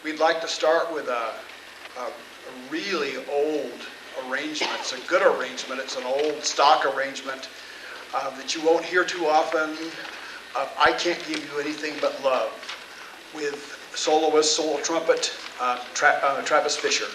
We'd like to start with a really old arrangement. It's a good arrangement. It's an old stock arrangement that you won't hear too often. I Can't Give You Anything But Love, with soloist, solo trumpet, Travis Fisher.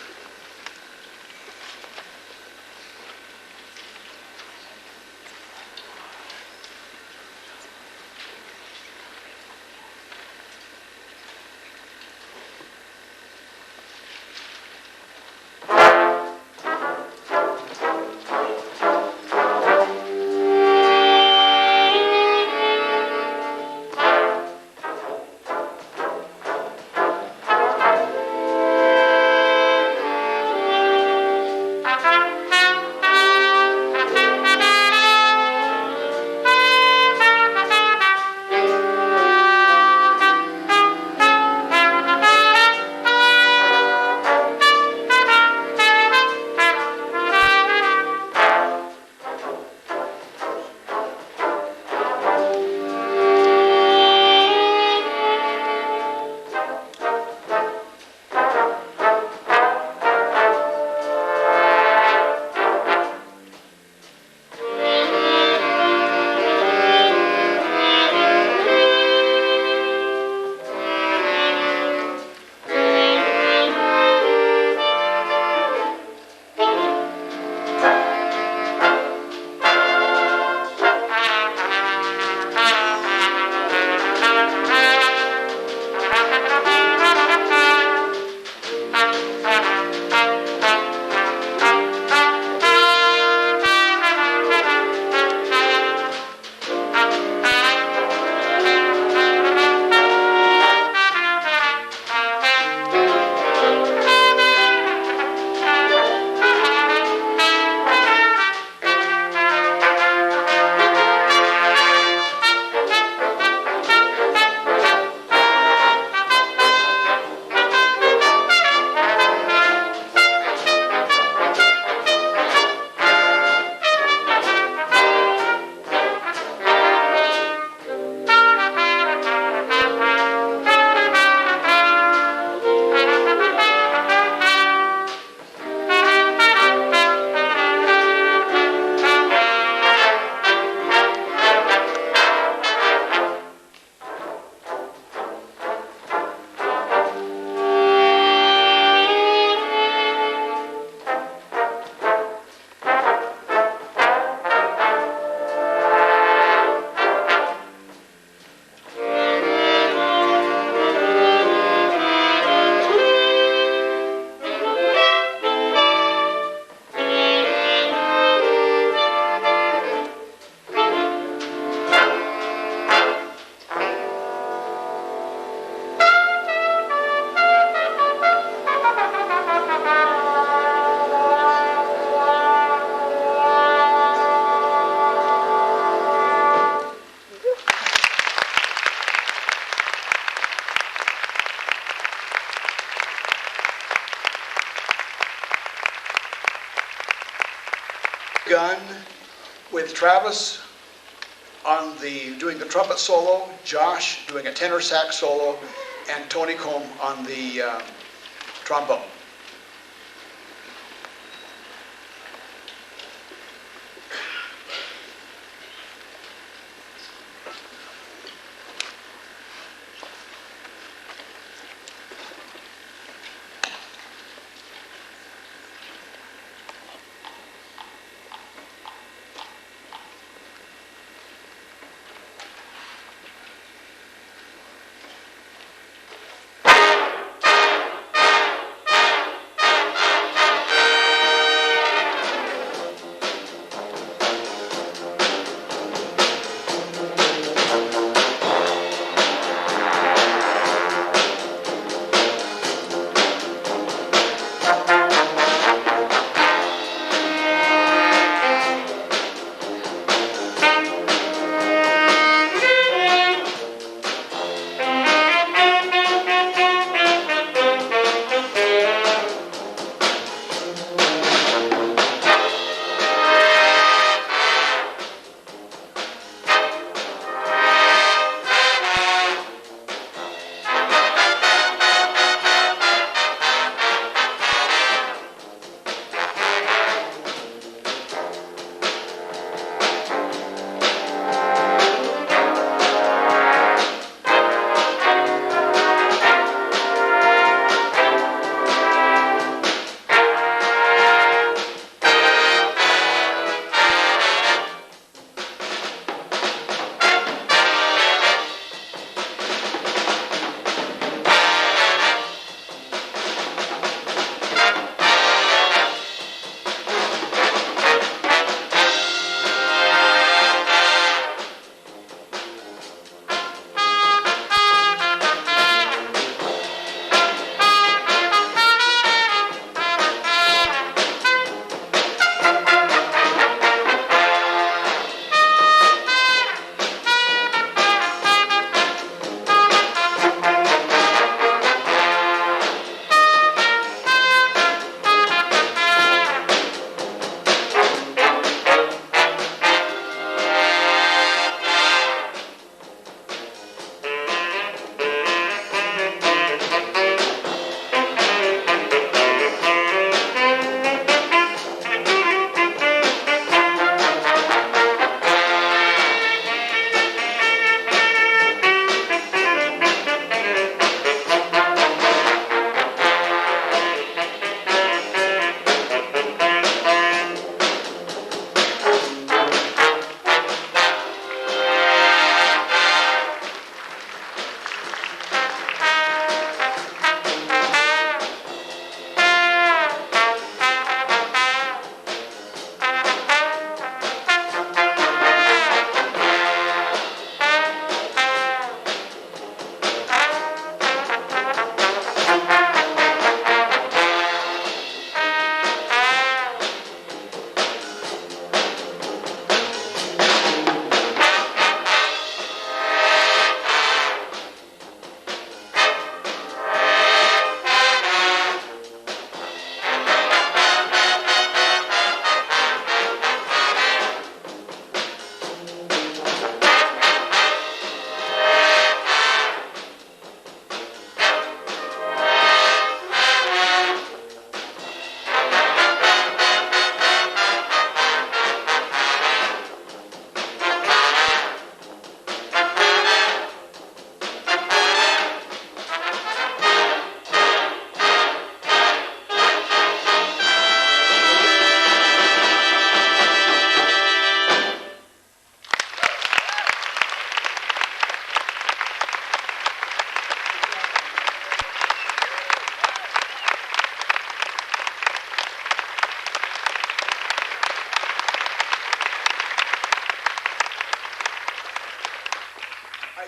Gun with Travis doing the trumpet solo, Josh doing a tenor sax solo, and Tony Combe on the trombone.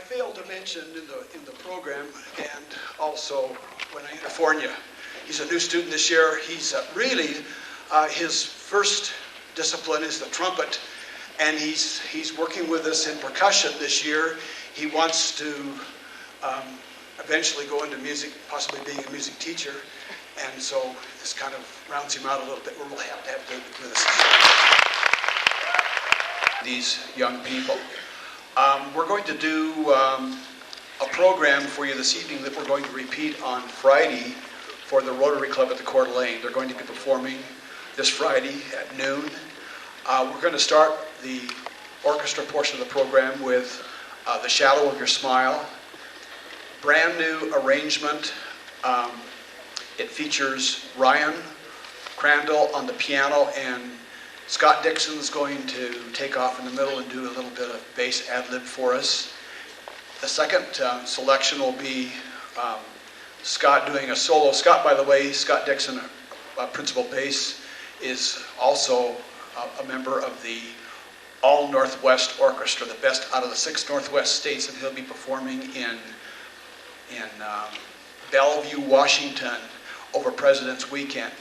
failed to mention in the program, and also when I inform you, he's a new student this year. He's really, his first discipline is the trumpet, and he's working with us in percussion this year. He wants to eventually go into music, possibly being a music teacher, and so this kind of rounds him out a little bit. We're really happy to have David with us. These young people. We're going to do a program for you this evening that we're going to repeat on Friday for the Rotary Club at the Coeur d'Alene. They're going to be performing this Friday at noon. We're going to start the orchestra portion of the program with The Shadow of Your Smile. Brand new arrangement. It features Ryan Crandall on the piano, and Scott Dixon's going to take off in the middle and do a little bit of bass ad-lib for us. The second selection will be Scott doing a solo. Scott, by the way, Scott Dixon, principal bass, is also a member of the All Northwest Orchestra, the best out of the 6 Northwest states, and he'll be performing in Bellevue, Washington over President's Weekend.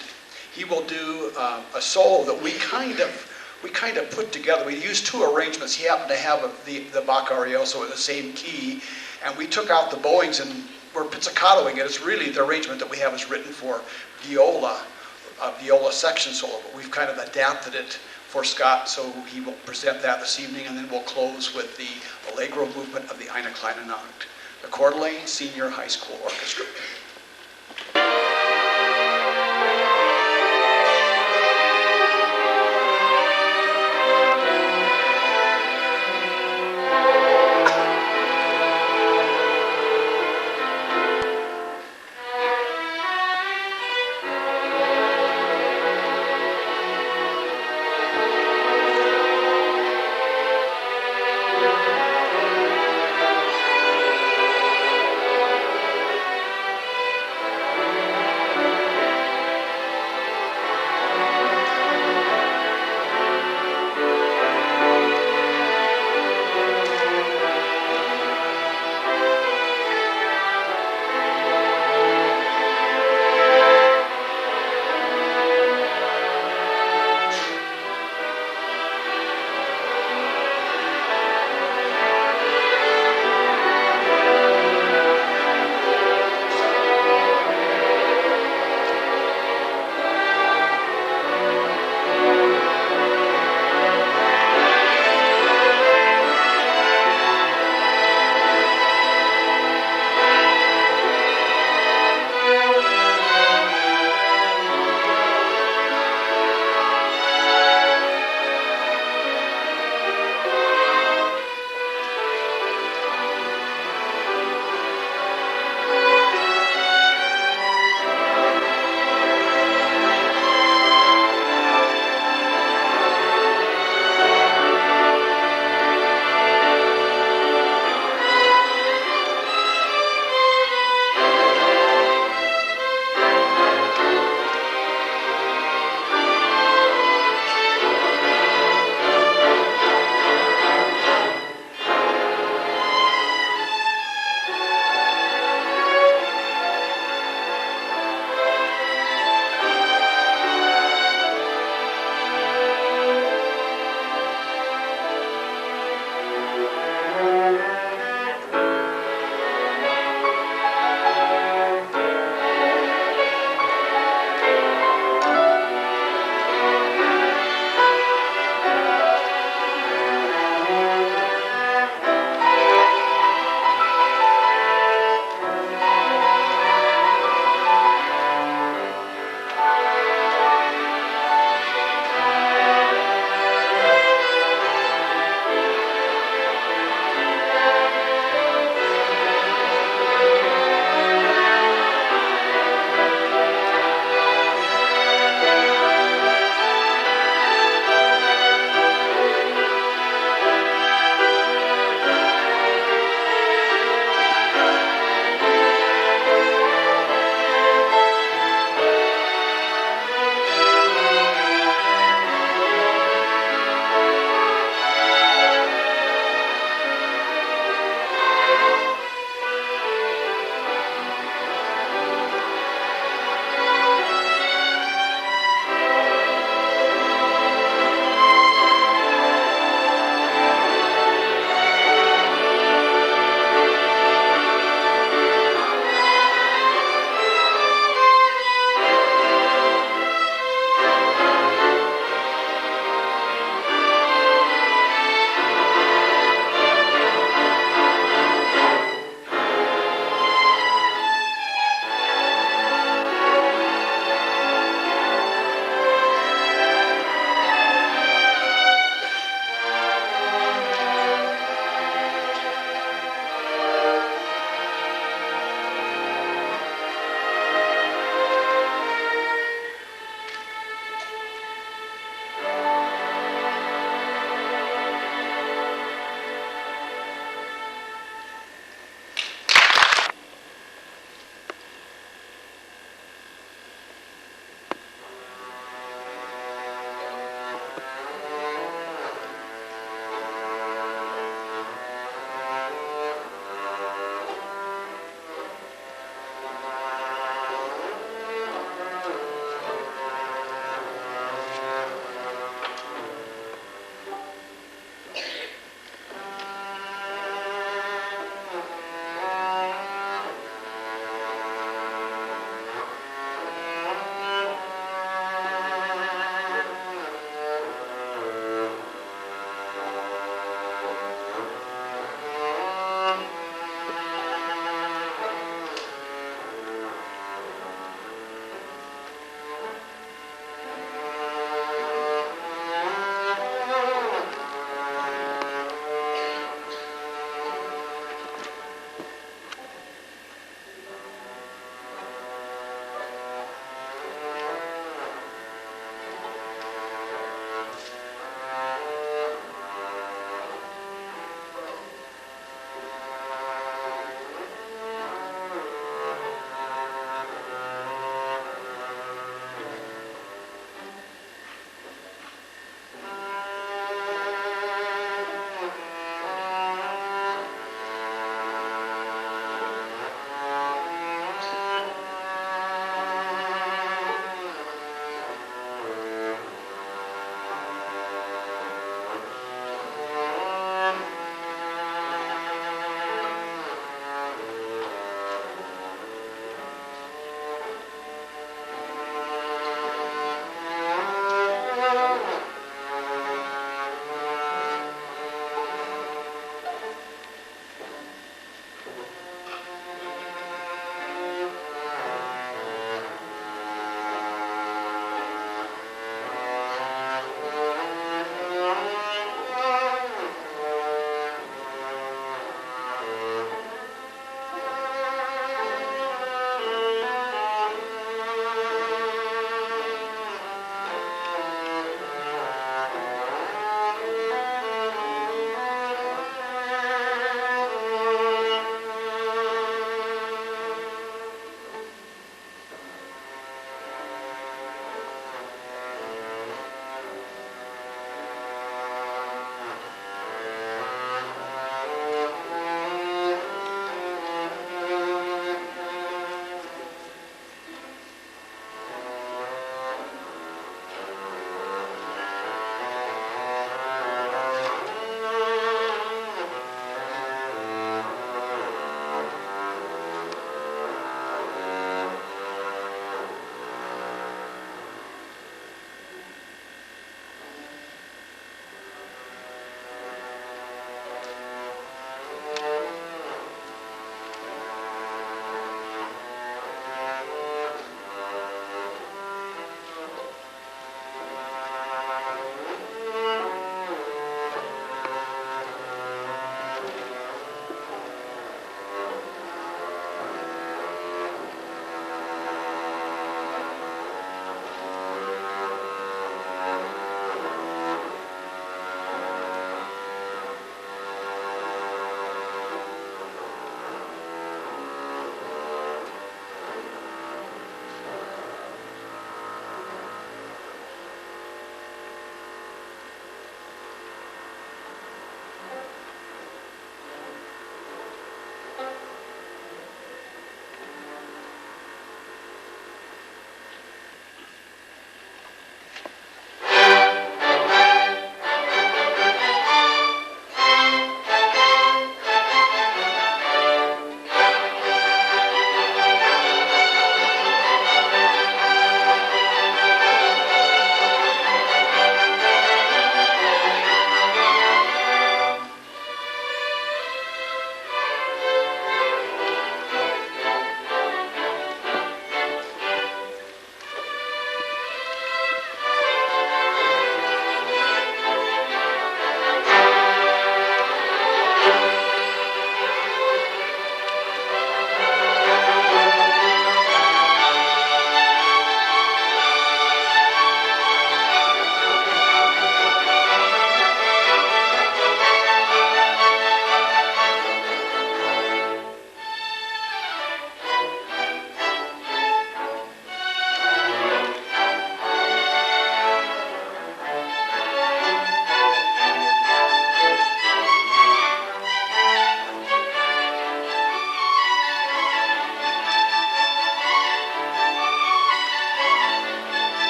He will do a solo that we kind of put together. We used 2 arrangements. He happened to have the Bach Arioso in the same key, and we took out the bowings and we're pizzicatoing it. It's really the arrangement that we have is written for viola, viola section solo, but we've kind of adapted it for Scott, so he will present that this evening, and then we'll close with the Allegro movement of the Eine Kleine Nacht, the Coeur d'Alene Senior High School Orchestra.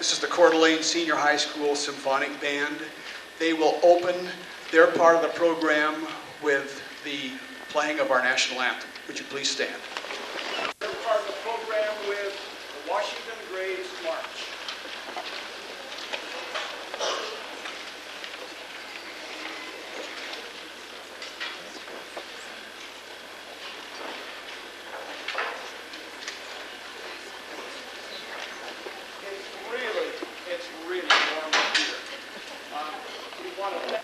This is the Coeur d'Alene Senior High School Symphonic Band. They will open their part of the program with the playing of our national anthem. Would you please stand? Their part of the program with the Washington Graves March. It's really warm up here. We want to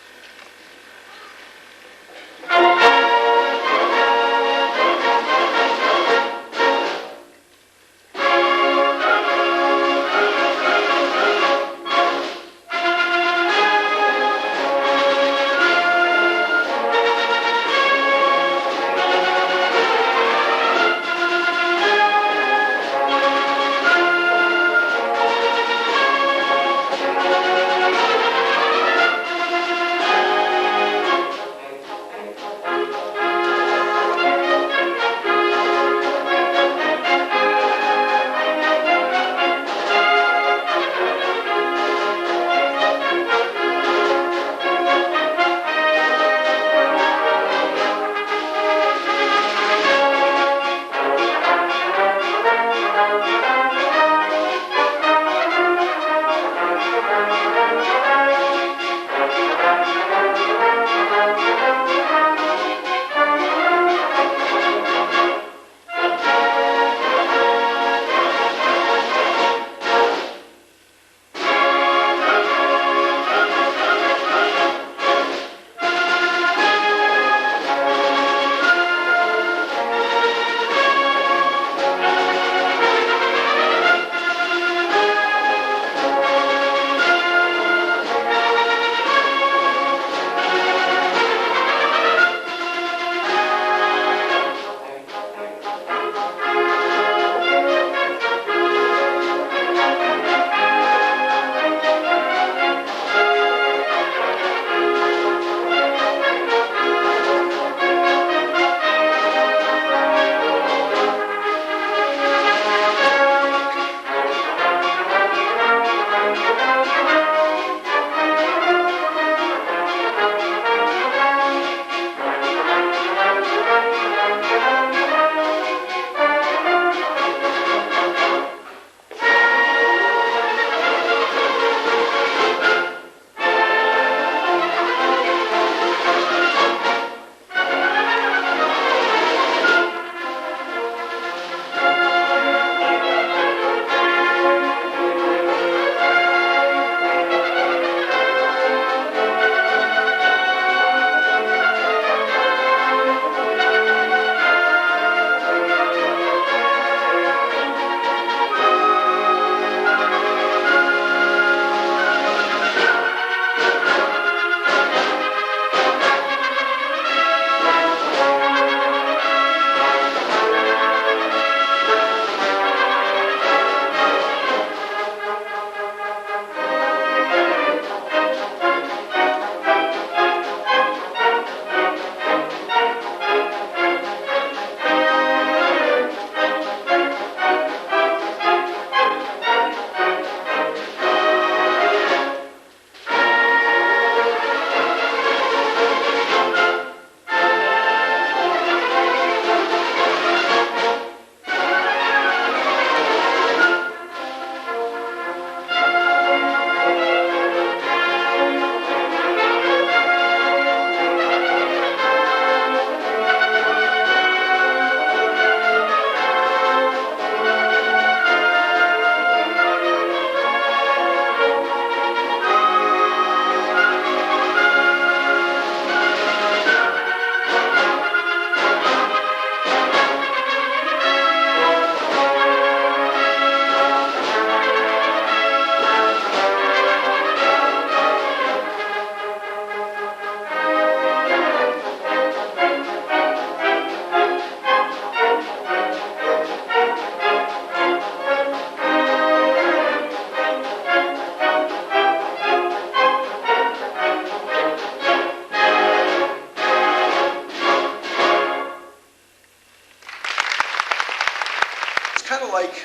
kind of like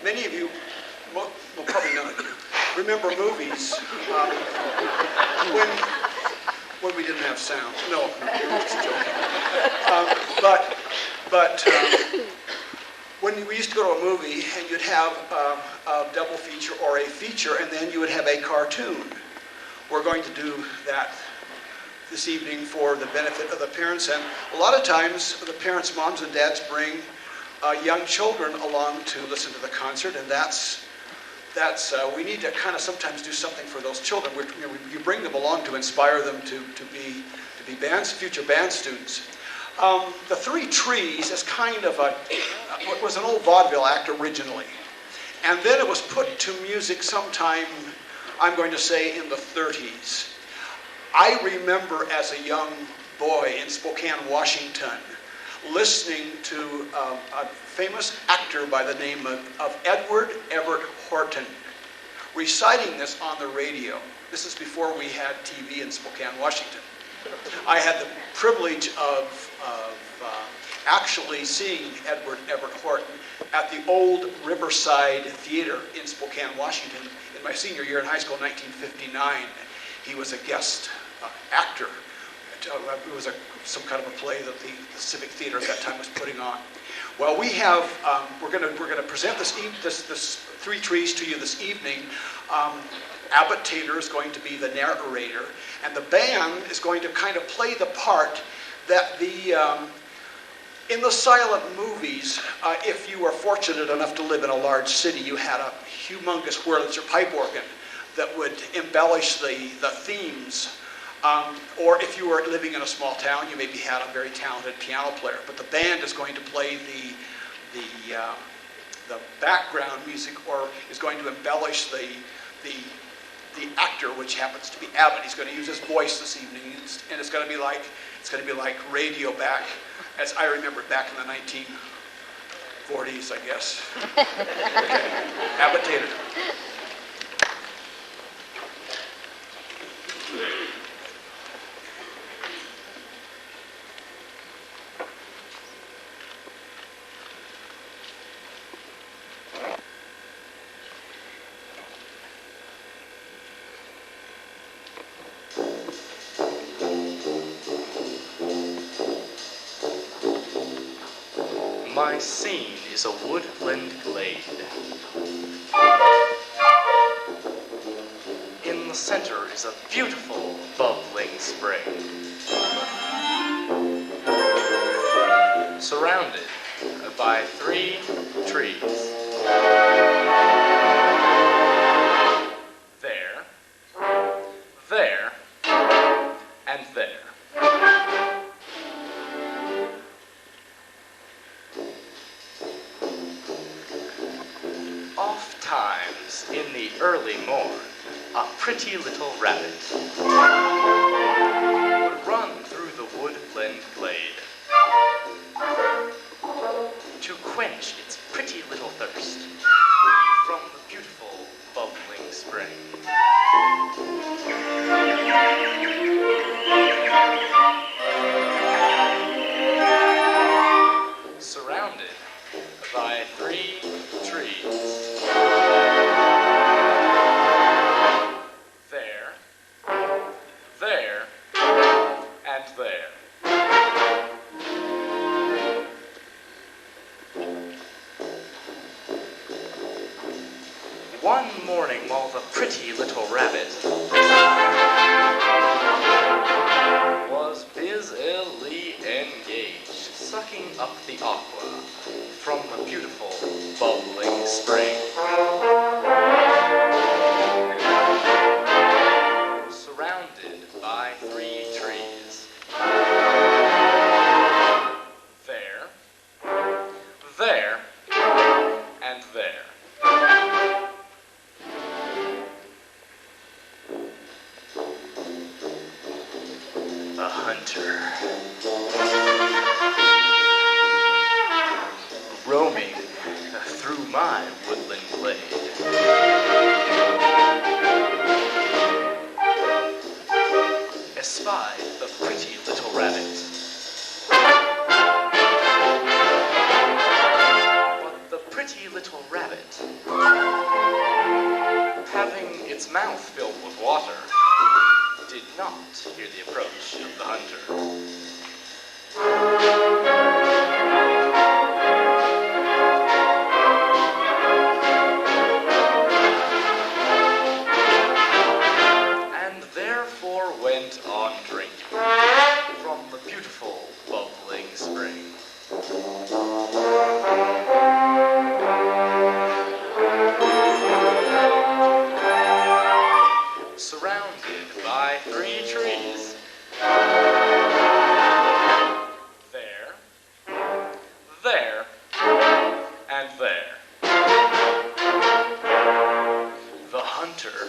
many of you well, probably none of you, remember movies when we didn't have sound. No, I'm just joking. But when we used to go to a movie and you'd have a double feature or a feature, and then you would have a cartoon. We're going to do that this evening for the benefit of the parents, and a lot of times the parents, moms and dads, bring young children along to listen to the concert, and that's we need to kind of sometimes do something for those children. You bring them along to inspire them to be future band students. The Three Trees is kind of what was an old vaudeville act originally, and then it was put to music sometime, I'm going to say, in the 30s. I remember as a young boy in Spokane, Washington, listening to a famous actor by the name of Edward Everett Horton reciting this on the radio. This is before we had TV in Spokane, Washington. I had the privilege of actually seeing Edward Everett Horton at the old Riverside Theater in Spokane, Washington in my senior year in high school in 1959. He was a guest actor. It was some kind of a play that the Civic Theater at that time was putting on. Well, we have we're going to present this Three Trees to you this evening. Abbott Taylor is going to be the narrator, and the band is going to kind of play the part that in the silent movies, if you were fortunate enough to live in a large city, you had a humongous Wurlitzer pipe organ that would embellish the themes. Or if you were living in a small town, you maybe had a very talented piano player. But the band is going to play the background music, or is going to embellish the actor, which happens to be Abbott. He's going to use his voice this evening, and it's going to be like radio back, as I remember back in the 1940s, I guess. Okay. Abbott Taylor. My scene is a woodland glade. In the center is a beautiful bubbling spring, surrounded by 3 trees. There, there, and there. Ofttimes, in the early morn, a pretty little rabbit would run through the woodland glade to quench its pretty little thirst from the beautiful bubbling spring. Surrounded by 3 trees. There, there, and there. One morning, while the pretty little rabbit was busily engaged sucking up the aqua from the beautiful bubbling spring, surrounded by 3 trees. There, there, and there. A hunter, roaming through my woodland glade, espied the pretty little rabbit. But the pretty little rabbit his mouth filled with water, did not hear the approach of the hunter. And therefore went on drinking from the beautiful bubbling spring. Surrounded by 3 trees. There, there, and there. The hunter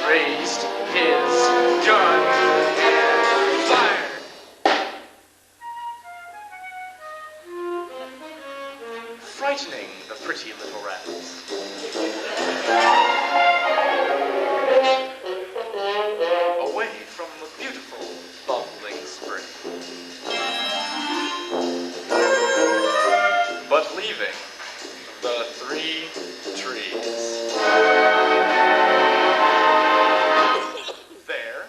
raised his gun and fired, frightening the pretty little rabbits. Away from the beautiful bubbling spring. But leaving the 3 trees. There,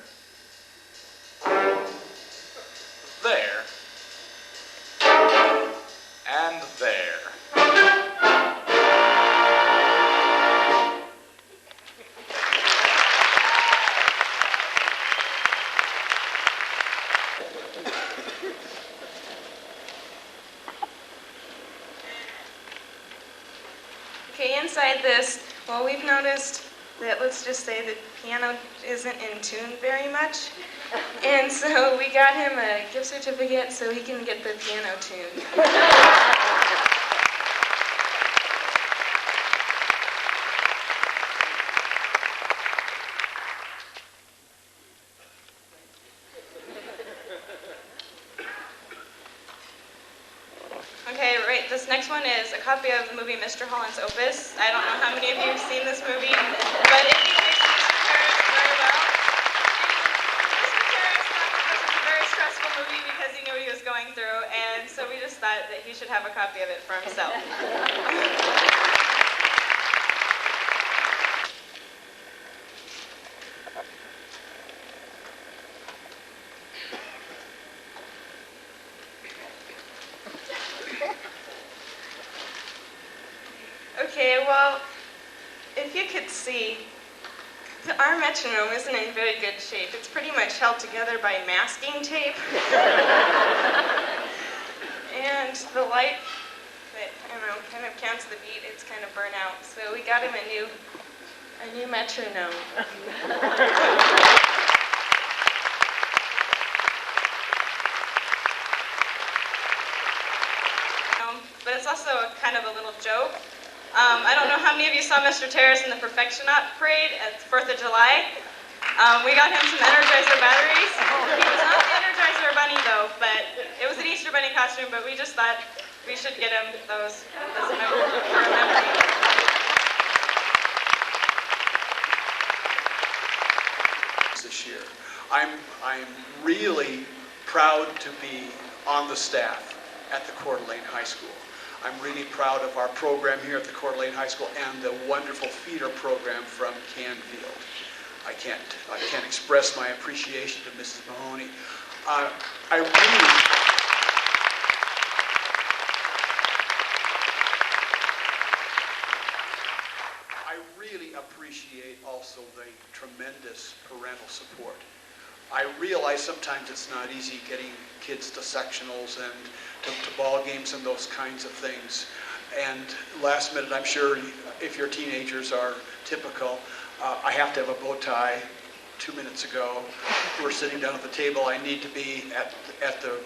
there, and there. Okay, inside this, well, we've noticed that, let's just say, the piano isn't in tune very much. And so we got him a gift certificate so he can get the piano tuned. Okay, right, this next one is a copy of the movie Mr. Holland's Opus. I don't know how many of you have seen this movie, but it depicts Mr. Terrace very well. Mr. Terrace thought that this was a very stressful movie because he knew what he was going through, and so we just thought that he should have a copy of it for himself. Okay, well, if you could see, our metronome isn't in very good shape. It's pretty much held together by masking tape. And the light that, I don't know, kind of counts the beat, it's kind of burnt out. So we got him a new metronome. But it's also kind of a little joke. I don't know how many of you saw Mr. Terrace in the Perfectionat Parade at 4th of July. We got him some Energizer batteries. He was not the Energizer Bunny though, but it was an Easter Bunny costume, but we just thought we should get him those for a memory. This year. I'm really proud to be on the staff at the Coeur d'Alene High School. I'm really proud of our program here at the Coeur d'Alene High School and the wonderful feeder program from Canfield. I can't express my appreciation to Mrs. Mahoney. I really appreciate also the tremendous parental support. I realize sometimes it's not easy getting kids to sectionals and to ball games and those kinds of things. And last minute, I'm sure if your teenagers are typical, I have to have a bow tie 2 minutes ago. We're sitting down at the table. I need to be at the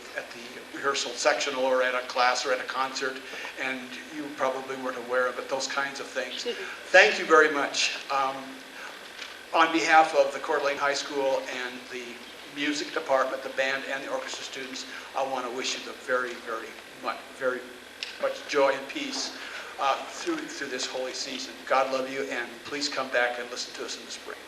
rehearsal sectional or at a class or at a concert, and you probably weren't aware of it, those kinds of things. Thank you very much. On behalf of the Coeur d'Alene High School and the music department, the band, and the orchestra students, I want to wish you the very much joy and peace through this holy season. God love you, and please come back and listen to us in the spring.